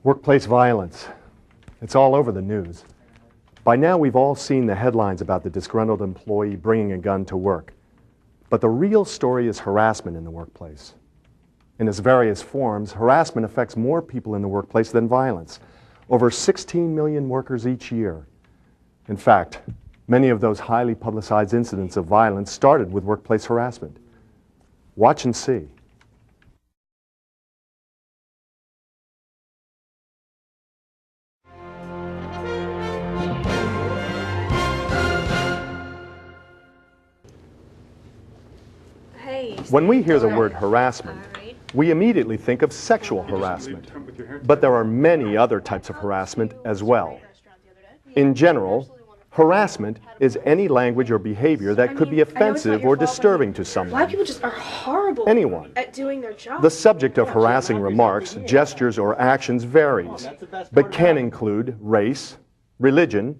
Workplace violence. It's all over the news. By now, we've all seen the headlines about the disgruntled employee bringing a gun to work. But the real story is harassment in the workplace. In its various forms, harassment affects more people in the workplace than violence. Over 16 million workers each year. In fact, many of those highly publicized incidents of violence started with workplace harassment. Watch and see. When we hear the word harassment, we immediately think of sexual harassment. But there are many other types of harassment as well. In general, harassment is any language or behavior that could be offensive or disturbing to someone. Black people just are horrible at doing their job. The subject of harassing remarks, gestures, or actions varies, but can include race, religion,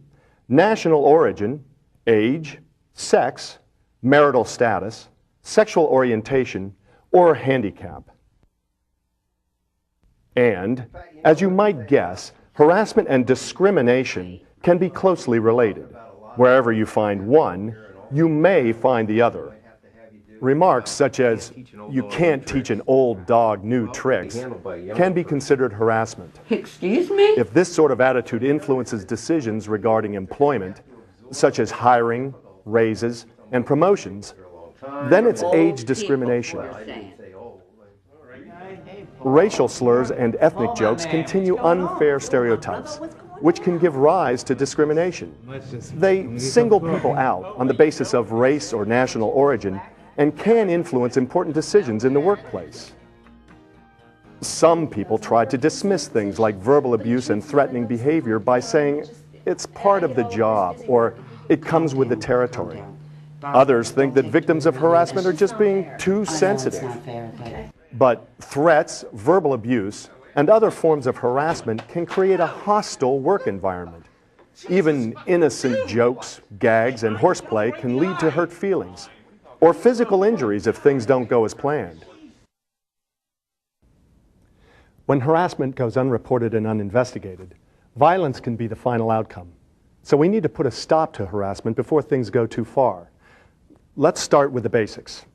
national origin, age, sex, marital status, sexual orientation, or handicap. And, as you might guess, harassment and discrimination can be closely related. Wherever you find one, you may find the other. Remarks such as, "You can't teach an old dog new tricks," can be considered harassment. Excuse me? If this sort of attitude influences decisions regarding employment, such as hiring, raises, and promotions, then it's age discrimination. Racial slurs and ethnic jokes continue unfair stereotypes, which can give rise to discrimination. They single people out on the basis of race or national origin and can influence important decisions in the workplace. Some people try to dismiss things like verbal abuse and threatening behavior by saying it's part of the job or it comes with the territory. Others think that victims of harassment are just being too sensitive. But threats, verbal abuse, and other forms of harassment can create a hostile work environment. Even innocent jokes, gags, and horseplay can lead to hurt feelings or physical injuries if things don't go as planned. When harassment goes unreported and uninvestigated, violence can be the final outcome. So we need to put a stop to harassment before things go too far. Let's start with the basics.